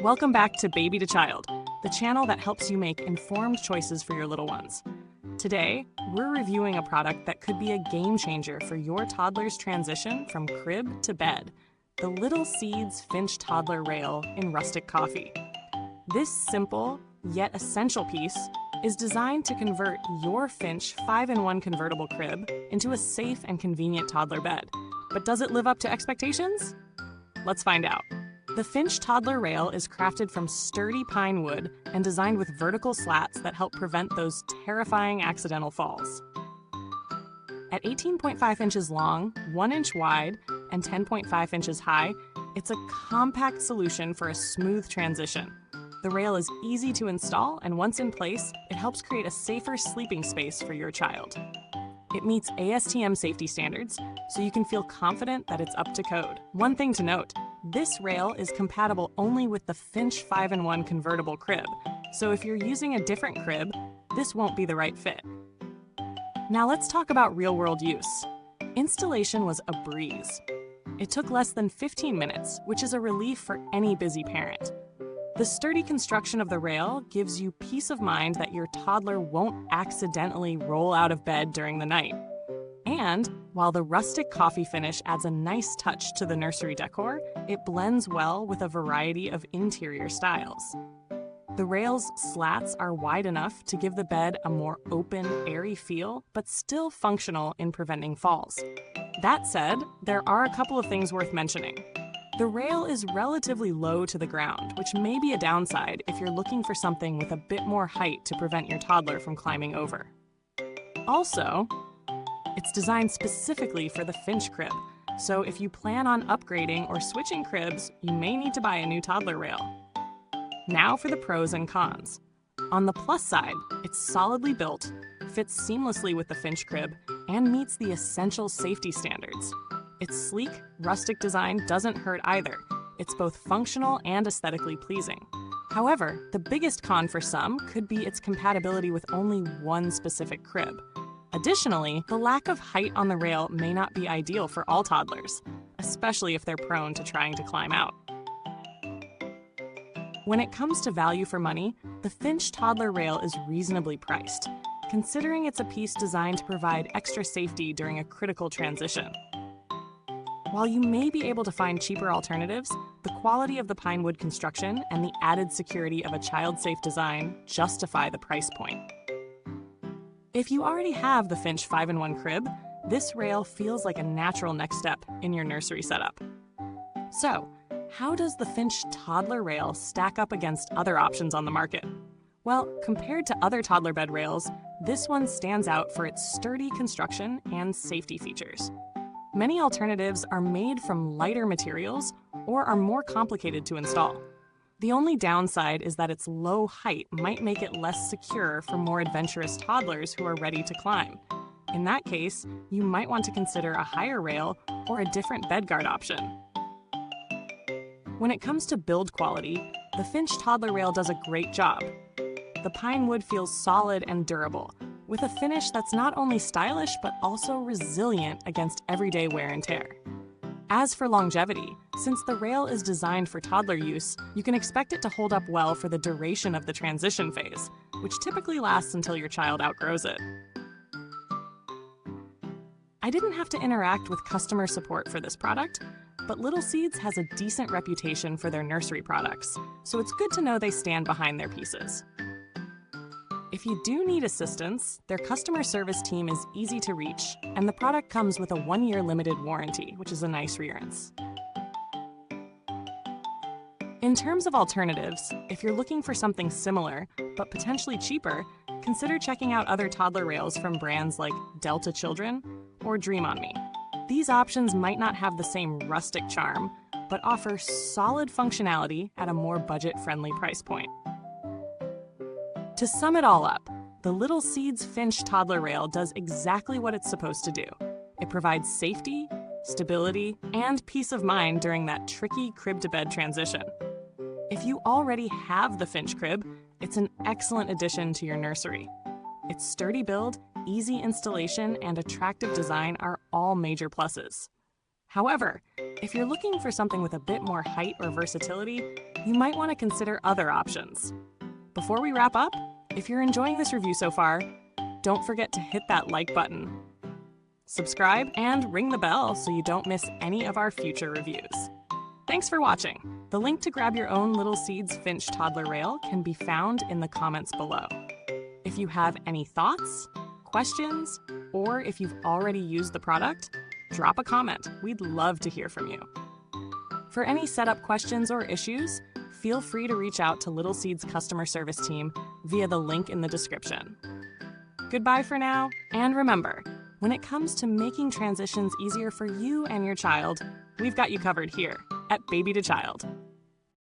Welcome back to Baby to Child, the channel that helps you make informed choices for your little ones. Today, we're reviewing a product that could be a game changer for your toddler's transition from crib to bed, the Little Seeds Finch Toddler Rail in Rustic Coffee. This simple, yet essential piece is designed to convert your Finch 5-in-1 convertible crib into a safe and convenient toddler bed. But does it live up to expectations? Let's find out. The Finch Toddler Rail is crafted from sturdy pine wood and designed with vertical slats that help prevent those terrifying accidental falls. At 18.5 inches long, 1 inch wide, and 10.5 inches high, it's a compact solution for a smooth transition. The rail is easy to install, and once in place, it helps create a safer sleeping space for your child. It meets ASTM safety standards, so you can feel confident that it's up to code. One thing to note, this rail is compatible only with the Finch 5-in-1 convertible crib, so if you're using a different crib, this won't be the right fit. Now let's talk about real-world use. Installation was a breeze. It took less than 15 minutes, which is a relief for any busy parent. The sturdy construction of the rail gives you peace of mind that your toddler won't accidentally roll out of bed during the night. And while the rustic coffee finish adds a nice touch to the nursery decor, it blends well with a variety of interior styles. The rail's slats are wide enough to give the bed a more open, airy feel, but still functional in preventing falls. That said, there are a couple of things worth mentioning. The rail is relatively low to the ground, which may be a downside if you're looking for something with a bit more height to prevent your toddler from climbing over. Also, it's designed specifically for the Finch crib, so if you plan on upgrading or switching cribs, you may need to buy a new toddler rail. Now for the pros and cons. On the plus side, it's solidly built, fits seamlessly with the Finch crib, and meets the essential safety standards. Its sleek, rustic design doesn't hurt either. It's both functional and aesthetically pleasing. However, the biggest con for some could be its compatibility with only one specific crib. Additionally, the lack of height on the rail may not be ideal for all toddlers, especially if they're prone to trying to climb out. When it comes to value for money, the Finch Toddler Rail is reasonably priced, considering it's a piece designed to provide extra safety during a critical transition. While you may be able to find cheaper alternatives, the quality of the pine wood construction and the added security of a child-safe design justify the price point. If you already have the Finch 5-in-1 crib, this rail feels like a natural next step in your nursery setup. So, how does the Finch Toddler Rail stack up against other options on the market? Well, compared to other toddler bed rails, this one stands out for its sturdy construction and safety features. Many alternatives are made from lighter materials or are more complicated to install. The only downside is that its low height might make it less secure for more adventurous toddlers who are ready to climb. In that case, you might want to consider a higher rail or a different bed guard option. When it comes to build quality, the Finch Toddler Rail does a great job. The pine wood feels solid and durable, with a finish that's not only stylish but also resilient against everyday wear and tear. As for longevity, since the rail is designed for toddler use, you can expect it to hold up well for the duration of the transition phase, which typically lasts until your child outgrows it. I didn't have to interact with customer support for this product, but Little Seeds has a decent reputation for their nursery products, so it's good to know they stand behind their pieces. If you do need assistance, their customer service team is easy to reach, and the product comes with a 1-year limited warranty, which is a nice reassurance. In terms of alternatives, if you're looking for something similar, but potentially cheaper, consider checking out other toddler rails from brands like Delta Children or Dream On Me. These options might not have the same rustic charm, but offer solid functionality at a more budget-friendly price point. To sum it all up, the Little Seeds Finch Toddler Rail does exactly what it's supposed to do. It provides safety, stability, and peace of mind during that tricky crib-to-bed transition. If you already have the Finch crib, it's an excellent addition to your nursery. Its sturdy build, easy installation, and attractive design are all major pluses. However, if you're looking for something with a bit more height or versatility, you might want to consider other options. Before we wrap up, if you're enjoying this review so far, don't forget to hit that like button. Subscribe and ring the bell so you don't miss any of our future reviews. Thanks for watching. The link to grab your own Little Seeds Finch Toddler rail can be found in the comments below. If you have any thoughts, questions, or if you've already used the product, drop a comment. We'd love to hear from you. For any setup questions or issues, feel free to reach out to Little Seeds customer service team via the link in the description. Goodbye for now, and remember, when it comes to making transitions easier for you and your child, we've got you covered here at Baby to Child.